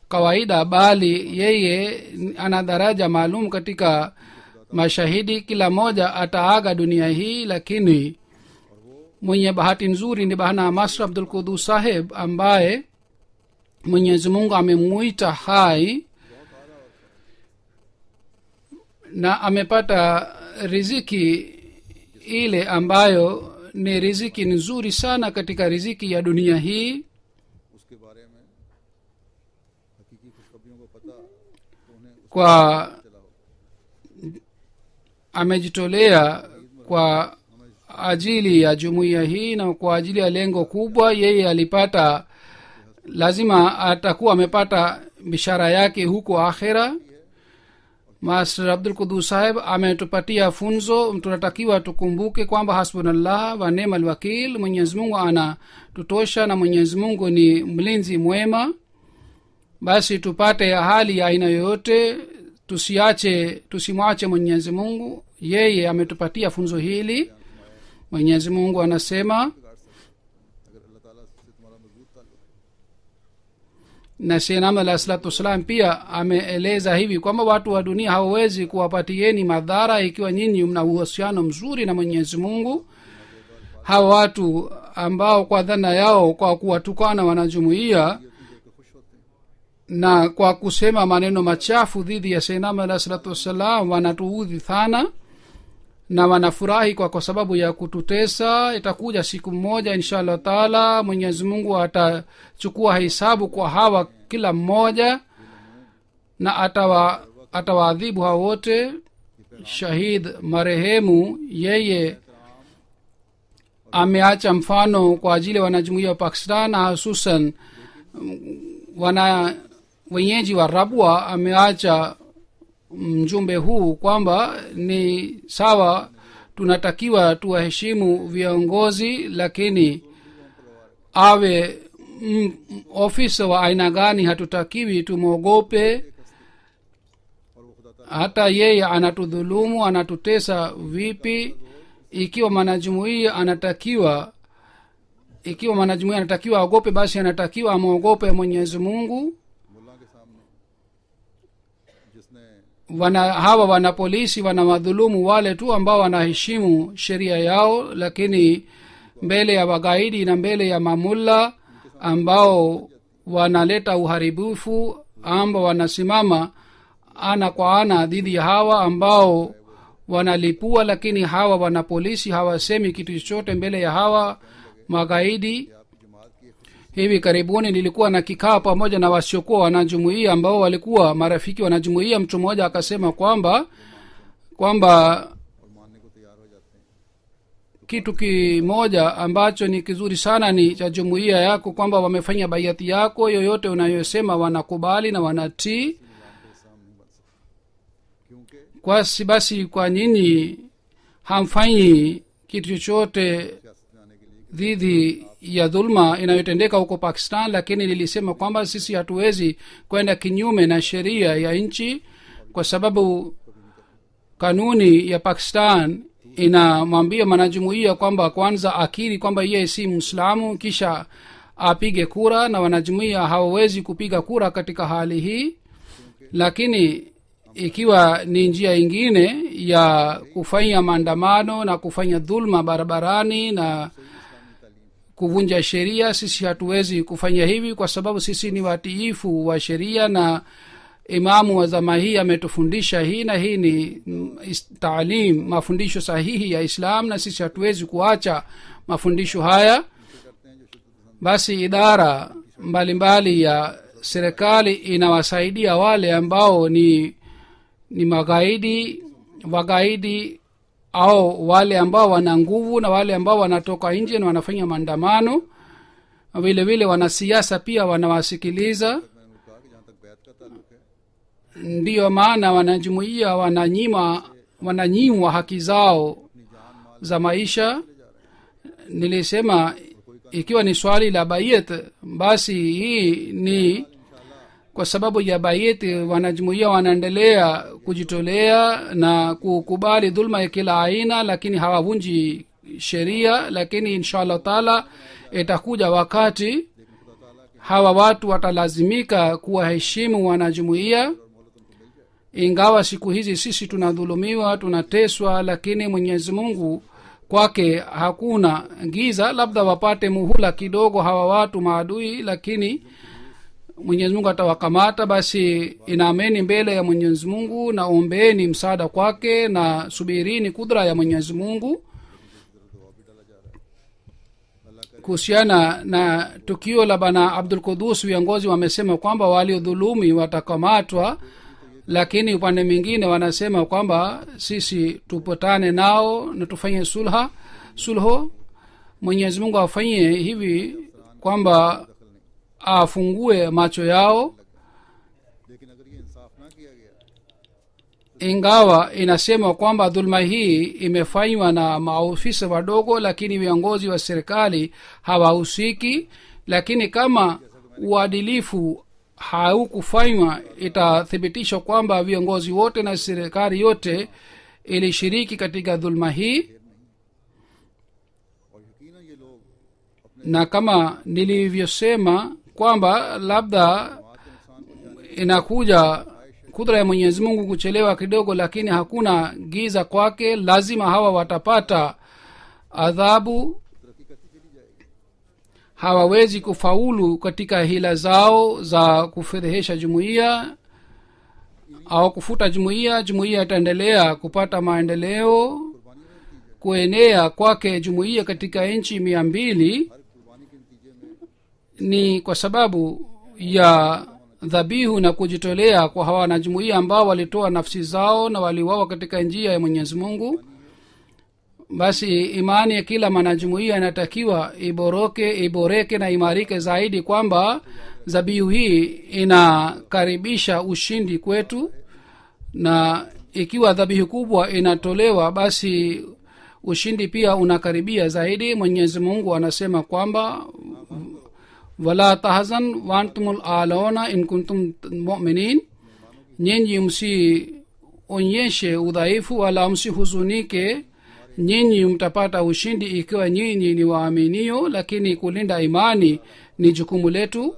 kawaida, bali yeye ana daraja maalum katika mashahidi. Kila moja ataaga dunia hii, lakini mwenye bahati nzuri ni bana Masr Abdul Qudus saheb, ambaye Mwenyezi Mungu amemuita hai na amepata riziki ile ambayo ni riziki nzuri sana katika riziki ya dunia hii. Kwa amejitolea kwa ajili ya jumuiya hii na kwa ajili ya lengo kubwa. Yeye alipata, lazima atakuwa amepata bishara yake huko akhera. Masr Abdul Qudus saheb ametupatia funzo. Tunatakiwa tukumbuke kwamba hasbunallah wa ni'mal wakil, Mwenyezi Mungu anatutosha na Mwenyezi Mungu ni mlinzi mwema. Basi tupate hali ya aina yoyote, tusimwache Mwenyezi Mungu. Yeye ametupatia funzo hili. Mwenyezi Mungu anasema, na Sayyidina alayhi salatu wasalam pia ameeleza hivi kwamba watu wa dunia hawawezi kuwapatieni madhara ikiwa nyinyi mna uhusiano mzuri na Mwenyezi Mungu. Hawa watu ambao kwa dhana yao kwa kuwatukana wanajumuiya na kwa kusema maneno machafu dhidi ya Sayyidina alayhi salatu wasalam wanatuudhi sana na wanafurahi kwa sababu ya kututesa. Itakuja siku moja inshallah taala Mwenyezi Mungu atachukua hisabu kwa hawa kila mmoja, na atawaadhibu hawa wote. Shahid marehemu yeye ameacha mfano kwa ajili ya wanajumuiya wa Pakistan, na hususan wenyeji wa Rabwa. Ameacha mjumbe huu kwamba ni sawa, tunatakiwa tuwaheshimu viongozi, lakini awe ofisa wa aina gani hatutakiwi tumwogope. Hata yeye anatudhulumu, anatutesa vipi, ikiwa mwanajumuiya anatakiwa aogope, basi anatakiwa amwogope Mwenyezi Mungu. Hawa wana polisi wanawadhulumu wale tu ambao wanaheshimu sheria yao, lakini mbele ya wagaidi na mbele ya mamulla ambao wanaleta uharibifu, ambao wanasimama ana kwa ana dhidi ya hawa ambao wanalipua, lakini hawa wana polisi hawasemi kitu chochote mbele ya hawa magaidi. Hivi karibuni nilikuwa na kikao pamoja na wasiokuwa wanajumuiya ambao walikuwa marafiki wanajumuiya. Mtu mmoja akasema kwamba kitu kimoja ambacho ni kizuri sana ni cha jumuiya yako, kwamba wamefanya baiati yako, yoyote unayosema wanakubali na wanatii. Basi kwa nini hamfanyi kitu chochote dhidi ya dhulma inayotendeka huko Pakistan, lakini nilisema kwamba sisi hatuwezi kwenda kinyume na sheria ya nchi, kwa sababu kanuni ya Pakistan inamwambia mwanajumuiya kwamba kwanza akiri kwamba yeye si Muislamu kisha apige kura, na wanajumuiya hawawezi kupiga kura katika hali hii. Lakini ikiwa ni njia ingine ya kufanya maandamano na kufanya dhulma barabarani na kuvunja sheria, sisi hatuwezi kufanya hivi, kwa sababu sisi ni watiifu wa sheria, na imamu wa zama hii ametufundisha hii, na hii ni taalim, mafundisho sahihi ya Islam, na sisi hatuwezi kuacha mafundisho haya. Basi idara mbalimbali ya serikali inawasaidia wale ambao ni wagaidi au wale ambao wana nguvu, na wale ambao wanatoka nje na wanafanya maandamano. Vile vile wanasiasa pia wanawasikiliza. Ndiyo maana wanajumuiya wananyimwa haki zao za maisha. Nilisema ikiwa ni swali la bayet, basi hii ni kwa sababu ya bayet. Wanajumuiya wanaendelea kujitolea na kukubali dhulma ya kila aina, lakini hawavunji sheria. Lakini inshallah taala itakuja wakati hawa watu watalazimika kuwaheshimu wanajumuiya. Ingawa siku hizi sisi tunadhulumiwa, tunateswa, lakini Mwenyezi Mungu kwake hakuna giza. Labda wapate muhula kidogo hawa watu maadui, lakini Mwenyezi Mungu atawakamata. Basi inameni mbele ya Mwenyezi Mungu na ombeeni msaada kwake na subirini kudra ya Mwenyezi Mungu. Kuhusiana na tukio la bana Abdul Qudus, viongozi wamesema kwamba waliodhulumi watakamatwa, lakini upande mwingine wanasema kwamba sisi tupatane nao na tufanye sulhu. Mwenyezi Mungu afanye hivi kwamba afungue macho yao. Ingawa inasema kwamba dhulma hii imefanywa na maofisa wadogo, lakini viongozi wa serikali hawahusiki. Lakini kama uadilifu haukufanywa, itathibitisha kwamba viongozi wote na serikali yote ilishiriki katika dhulma hii. Na kama nilivyosema kwamba labda inakuja kudra ya Mwenyezi Mungu kuchelewa kidogo, lakini hakuna giza kwake. Lazima hawa watapata adhabu. Hawawezi kufaulu katika hila zao za kufedhehesha jumuiya au kufuta jumuiya. Jumuiya itaendelea kupata maendeleo. Kuenea kwake jumuiya katika nchi 200 ni kwa sababu ya dhabihu na kujitolea kwa hawa wanajumuiya ambao walitoa nafsi zao na waliuawa katika njia ya Mwenyezi Mungu. Basi imani ya kila mwanajumuiya inatakiwa iboreke na imarike zaidi, kwamba dhabihu hii inakaribisha ushindi kwetu, na ikiwa dhabihu kubwa inatolewa, basi ushindi pia unakaribia zaidi. Mwenyezi Mungu anasema kwamba wala tahzan wa antumul alawna in kuntum mu'minin, nyinyi msionyeshe udhaifu wala msihuzunike, nyinyi mtapata ushindi ikiwa nyinyi ni waaminio. Lakini kulinda imani ni jukumu letu.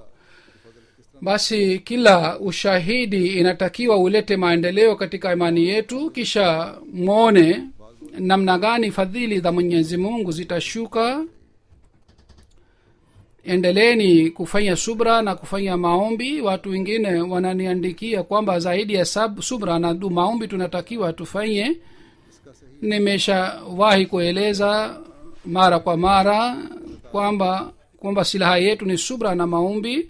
Basi kila ushahidi inatakiwa ulete maendeleo katika imani yetu, kisha muone namna gani fadhili za Mwenyezi Mungu zitashuka. Endeleeni kufanya subra na kufanya maombi. Watu wengine wananiandikia kwamba zaidi ya subra na maombi tunatakiwa tufanye. Nimeshawahi kueleza mara kwa mara kwamba silaha yetu ni subra na maombi.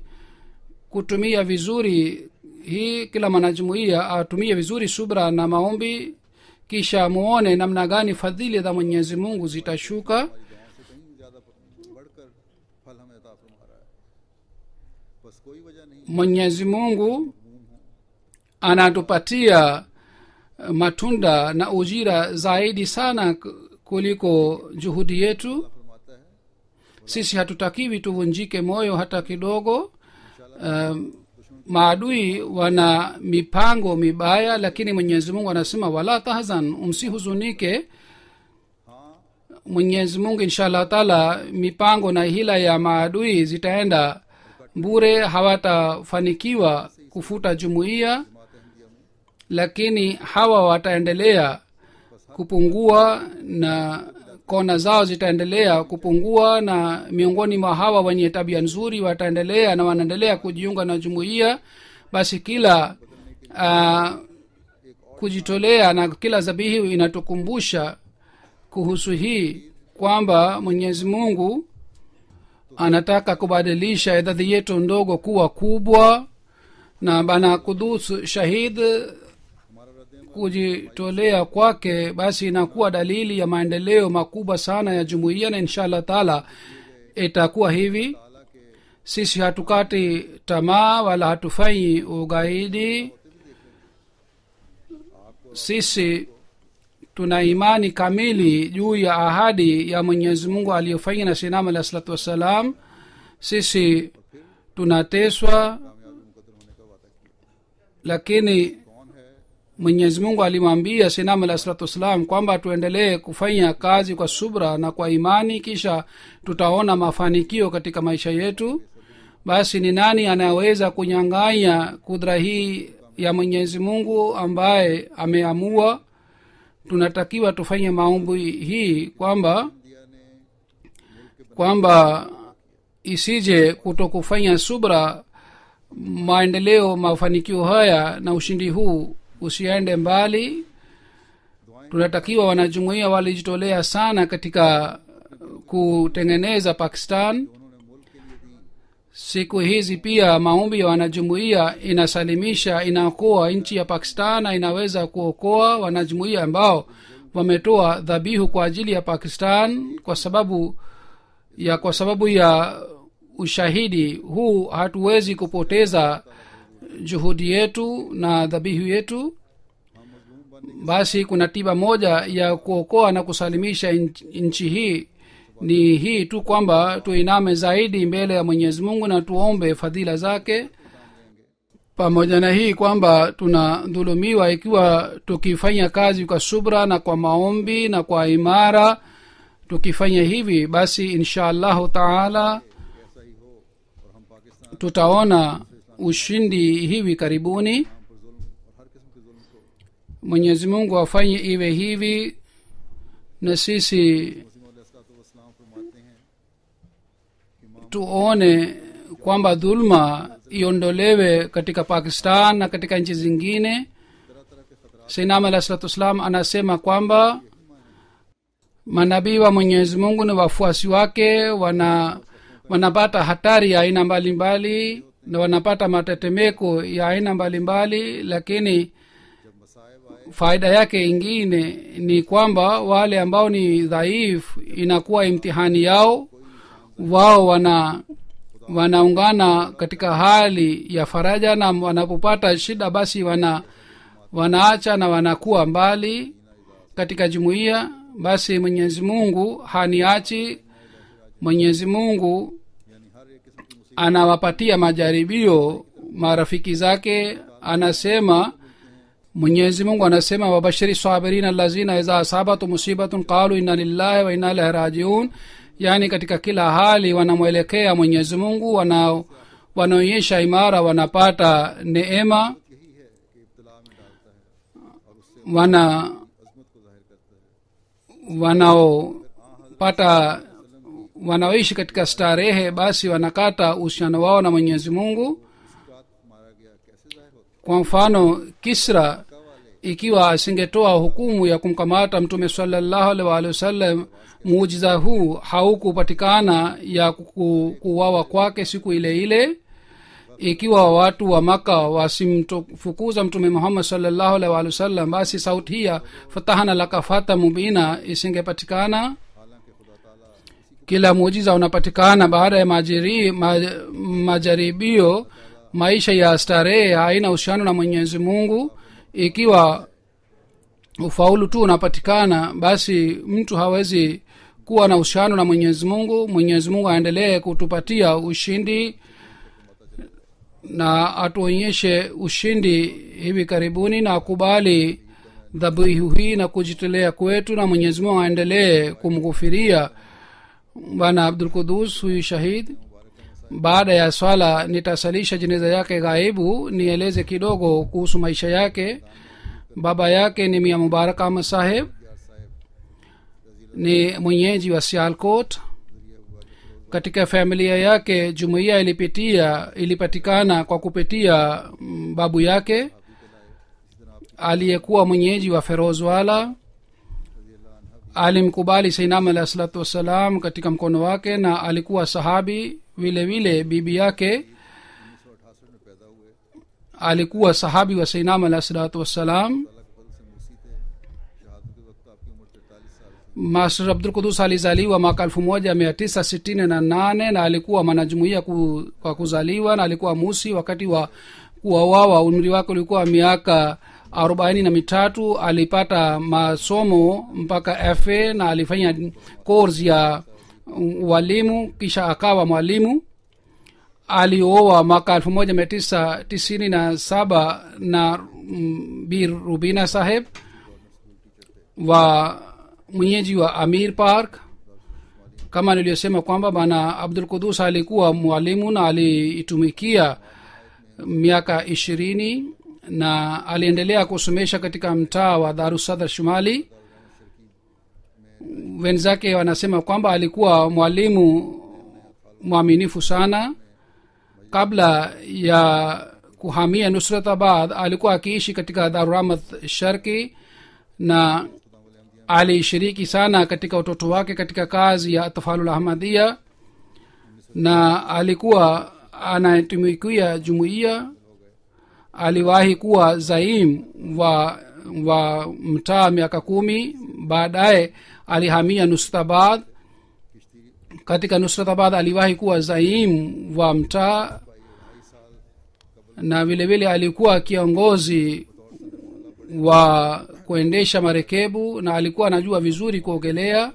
Kutumia vizuri hii, kila mwanajumuiya atumie vizuri subra na maombi, kisha muone namna gani fadhili za Mwenyezi Mungu zitashuka. Mwenyezi Mungu anatupatia matunda na ujira zaidi sana kuliko juhudi yetu. sisi hatutakiwi tuvunjike moyo hata kidogo. Maadui wana mipango mibaya, lakini Mwenyezi Mungu anasema wala tahzan, msihuzunike. Mwenyezi Mungu inshallah taala mipango na hila ya maadui zitaenda bure, hawatafanikiwa kufuta jumuiya, lakini hawa wataendelea kupungua na kona zao zitaendelea kupungua, na miongoni mwa hawa wenye tabia nzuri wataendelea na wanaendelea kujiunga na jumuiya. Basi kila kujitolea na kila dhabihu inatukumbusha kuhusu hii kwamba Mwenyezi Mungu anataka kubadilisha idadi yetu ndogo kuwa kubwa, na bana Kudus shahid kujitolea kwake basi inakuwa dalili ya maendeleo makubwa sana ya jumuiya, na inshallah taala itakuwa hivi. Sisi hatukati tamaa wala hatufanyi ugaidi. Sisi tuna imani kamili juu ya ahadi ya Mwenyezi Mungu aliyofanya na Sinam alayhi salatu wassalam. Sisi tunateswa, lakini Mwenyezi Mungu alimwambia Sinam alayhi salatu wassalam kwamba tuendelee kufanya kazi kwa subra na kwa imani, kisha tutaona mafanikio katika maisha yetu. Basi ni nani anaweza kunyang'anya kudra hii ya Mwenyezi Mungu ambaye ameamua? Tunatakiwa tufanye maombi hii kwamba isije kutokufanya subra maendeleo mafanikio haya na ushindi huu usiende mbali. Tunatakiwa wanajumuiya walijitolea sana katika kutengeneza Pakistan. Siku hizi pia maombi ya wanajumuiya inasalimisha, inaokoa nchi ya Pakistan, na inaweza kuokoa wanajumuiya ambao wametoa dhabihu kwa ajili ya Pakistan. Kwa sababu ya ushahidi huu hatuwezi kupoteza juhudi yetu na dhabihu yetu. Basi kuna tiba moja ya kuokoa na kusalimisha nchi hii, ni hii tu kwamba tuiname zaidi mbele ya Mwenyezi Mungu na tuombe fadhila zake. Pamoja na hii kwamba tunadhulumiwa, ikiwa tukifanya kazi kwa subra na kwa maombi na kwa imara, tukifanya hivi basi inshallah taala tutaona ushindi hivi karibuni. Mwenyezi Mungu afanye iwe hivi, na sisi tuone kwamba dhulma iondolewe katika Pakistan na katika nchi zingine. Sayyidina alayhi salatu wasalam anasema kwamba manabii wa Mwenyezi Mungu na wafuasi wake wanapata hatari ya aina mbalimbali na wanapata matetemeko ya aina mbalimbali, lakini faida yake ingine ni kwamba wale ambao ni dhaifu inakuwa imtihani yao, wao wanaungana katika hali ya faraja, na wanapopata shida basi wanaacha na wanakuwa mbali katika jumuiya. Basi Mwenyezi Mungu haniachi. Mwenyezi Mungu anawapatia majaribio marafiki zake. Mwenyezi Mungu anasema wabashiri sabirin allazina idha asabatu musibatun qalu inna lillahi wa inna ilaihi rajiun, yani katika kila hali wanamwelekea Mwenyezi Mungu, wanaonyesha imara, wanapata neema, wanaoishi katika starehe, basi wanakata uhusiano wao na Mwenyezi Mungu. Kwa mfano Kisra ikiwa asingetoa hukumu ya kumkamata Mtume sallallahu alaihi wasallam, muujiza huu haukupatikana ya kuuawa kwake siku ile ile. Ikiwa watu wa Maka wasimfukuza Mtume Muhammad sallallahu alaihi wasallam, basi sauti hii fatahana laka fata mubina isingepatikana. Kila muujiza unapatikana baada ya majaribio. Maisha ya starehe haina uhusiano na Mwenyezi Mungu. Ikiwa ufaulu tu unapatikana, basi mtu hawezi kuwa na uhusiano na Mwenyezi Mungu. Mwenyezi Mungu aendelee kutupatia ushindi na atuonyeshe ushindi hivi karibuni, na akubali dhabihu hii na kujitolea kwetu, na Mwenyezi Mungu aendelee kumghufiria bwana Abdul Qudus huyu shahid. Baada ya swala nitasalisha jeneza yake ghaibu, nieleze kidogo kuhusu maisha yake. Baba yake ni Mia Mubarak Ahmad Saheb, ni mwenyeji wa Sialkot. Katika familia yake jumuiya ilipatikana kwa kupitia babu yake aliyekuwa mwenyeji wa Ferozwala. Alimkubali Sayyidina alayhi salatu wassalam katika mkono wake, na alikuwa sahabi. Vile vile bibi yake alikuwa sahabi wa Sayyidina alayhi salatu wassalam. Master Abdul Qudus alizaliwa mwaka 1968 na alikuwa mwanajumuiya kwa kuzaliwa, na alikuwa musi. Wakati wa kuuawa umri wake ulikuwa miaka 43. Alipata masomo mpaka FA na alifanya course ya walimu, kisha akawa mwalimu. Alioa mwaka 1997 na Bir Rubina Saheb wa mwenyeji wa Amir Park. Kama niliyosema kwamba bwana Abdul Qudus alikuwa mwalimu na aliitumikia miaka 20 na aliendelea kusomesha katika mtaa wa Darussadar Shumali. Wenzake wanasema kwamba alikuwa mwalimu mwaminifu sana. Kabla ya kuhamia Nusratabad alikuwa akiishi katika Darurahmat Sharki, na alishiriki sana katika utoto wake katika kazi ya Atfalul Ahmadiyya, na alikuwa anatumikia jumuiya. Aliwahi kuwa zaim wa mtaa miaka 10. Baadaye alihamia Nusratabad. Katika Nusratabad aliwahi kuwa zaim wa mtaa, na vile vile alikuwa kiongozi wa kuendesha marekebu, na alikuwa anajua vizuri kuogelea.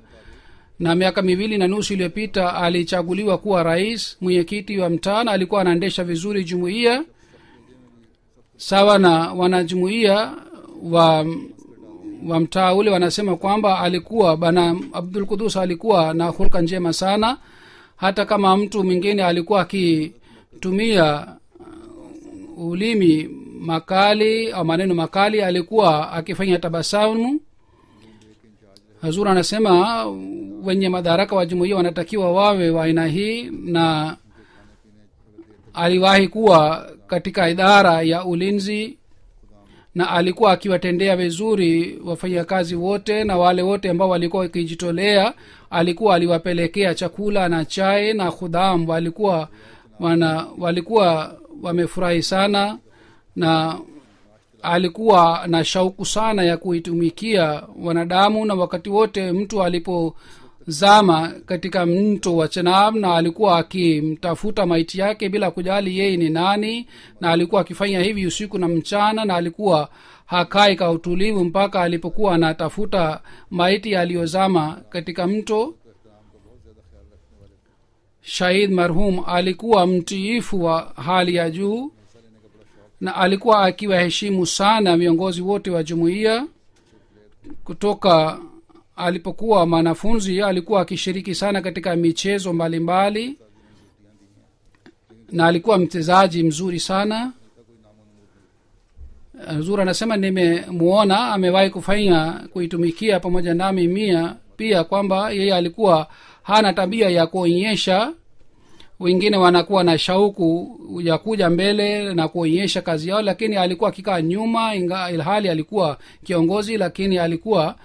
Na miaka 2.5 iliyopita alichaguliwa kuwa rais mwenyekiti wa mtaa, na alikuwa anaendesha vizuri jumuiya. Sawa na wanajumuiya wa mtaa ule wanasema kwamba alikuwa bana Abdul Qudus alikuwa na hulka njema sana. Hata kama mtu mwingine alikuwa akitumia ulimi makali au maneno makali, alikuwa akifanya tabasamu. Hazur anasema wenye madaraka wa jumuiya wanatakiwa wawe wa aina hii, na aliwahi kuwa katika idara ya ulinzi, na alikuwa akiwatendea vizuri wafanyakazi wote, na wale wote ambao walikuwa wakijitolea alikuwa aliwapelekea chakula na chai, na khudam walikuwa wamefurahi sana, na alikuwa na shauku sana ya kuitumikia wanadamu. Na wakati wote mtu alipozama katika mto wa Chenab, na alikuwa akimtafuta maiti yake bila kujali yeye ni nani, na alikuwa akifanya hivi usiku na mchana, na alikuwa hakai kwa utulivu mpaka alipokuwa anatafuta maiti aliyozama katika mto. Shahid marhum alikuwa mtiifu wa hali ya juu, na alikuwa akiwaheshimu sana viongozi wote wa jumuiya. Kutoka alipokuwa mwanafunzi alikuwa akishiriki sana katika michezo mbalimbali, na alikuwa mchezaji mzuri sana. Zura anasema nimemuona amewahi kuitumikia pamoja nami pia kwamba yeye alikuwa hana tabia ya kuonyesha. Wengine wanakuwa na shauku ya kuja mbele na kuonyesha kazi yao, lakini alikuwa akikaa nyuma. Ilhali alikuwa kiongozi, lakini alikuwa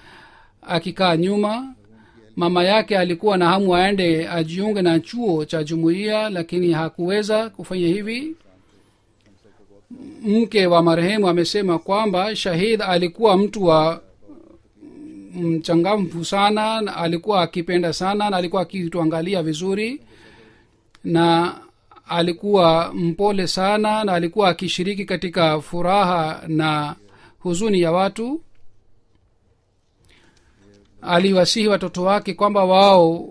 akikaa nyuma. Mama yake alikuwa na hamu aende ajiunge na chuo cha jumuiya, lakini hakuweza kufanya hivi. Mke wa marehemu amesema kwamba Shahid alikuwa mtu wa mchangamfu sana, na alikuwa akipenda sana, na alikuwa akituangalia vizuri, na alikuwa mpole sana, na alikuwa akishiriki katika furaha na huzuni ya watu. aliwasihi watoto wake kwamba wao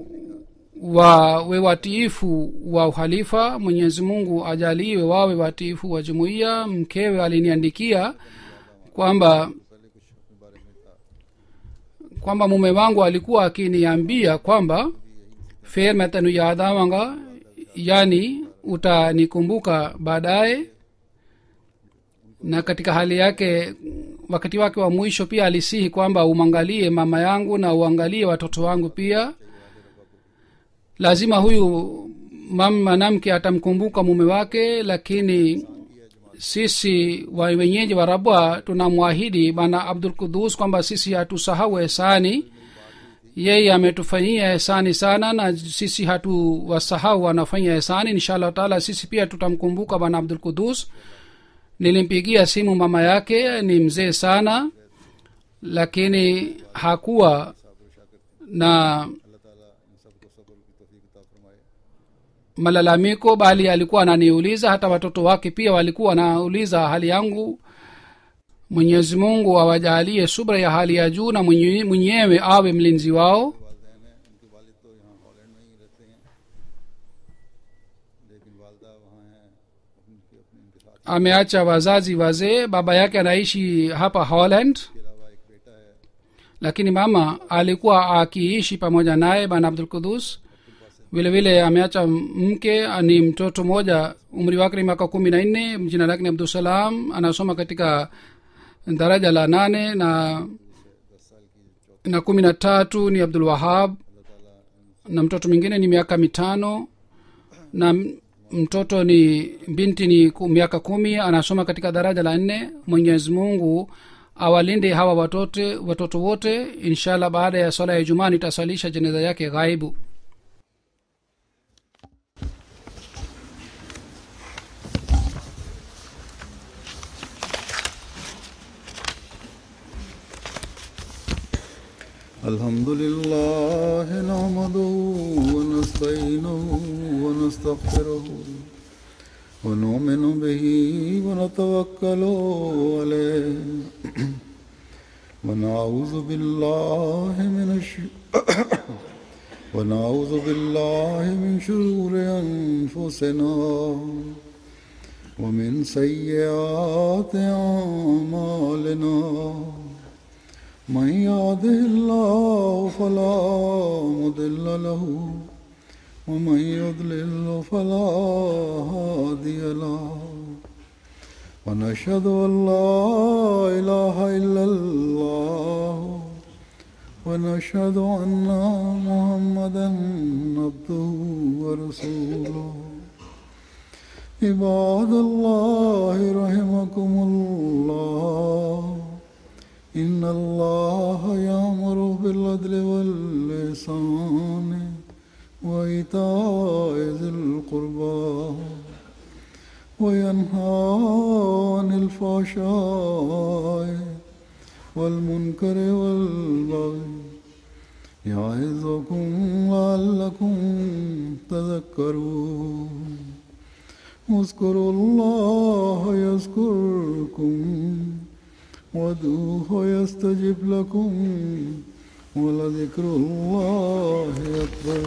wawe watiifu wa uhalifa. Mwenyezi Mungu ajaliwe wawe watiifu wa jumuiya. Mkewe aliniandikia kwamba mume wangu alikuwa akiniambia kwamba fer main tenu yaad aawanga, yani utanikumbuka baadaye. Na katika hali yake wakati wake wa mwisho pia alisihi kwamba umwangalie mama yangu na uangalie watoto wangu pia. Lazima huyu mwanamke atamkumbuka mume wake, lakini sisi wenyeji wa Rabwa tunamwahidi bana Abdul Qudus kwamba sisi hatusahau ihsani. Yeye ametufanyia ihsani sana na sisi hatuwasahau anafanya ihsani. Inshallah taala sisi pia tutamkumbuka bana Abdul Qudus. Nilimpigia simu mama yake, ni mzee sana, lakini hakuwa na malalamiko, bali alikuwa ananiuliza. Hata watoto wake pia walikuwa wanauliza hali yangu. Mwenyezi Mungu awajalie subra ya hali ya juu na mwenyewe awe mlinzi wao. Ameacha wazazi wazee. Baba yake anaishi hapa Holland, lakini mama alikuwa akiishi pamoja naye bana Abdul Qudus. Vile vile ameacha mke, ni mtoto mmoja, umri wake ni miaka 14, jina lake ni Abdul Salam, anasoma katika daraja la 8 na 13 ni Abdul Wahab, na mtoto mwingine ni miaka 5, na mtoto ni binti ni miaka 10, anasoma katika daraja la 4. Mwenyezi Mungu awalinde hawa watoto wote. Inshallah baada ya swala ya Ijumaa nitasalisha jeneza yake ghaibu. Alhamdulillah nahmaduhu wa nasta'inuhu wa nastaghfiruhu wa nu'minu bihi wa natawakkalu alayhi wa na'udhu billahi min shururi anfusina wa min sayyiati a'malina. من يهده الله فلا مضل له ومن يضلل فلا هادي له ونشهد أن لا إله إلا الله ونشهد أن محمدا عبده ورسوله. عباد الله رحمكم الله، إن الله يأمر بالعدل والإحسان وإيتاء ذي القربى وينهى عن الفحشاء والمنكر والبغي يعظكم لعلكم تذكرون. اذكروا الله يذكركم وادعوه يستجب لكم ولذكر الله أكبر.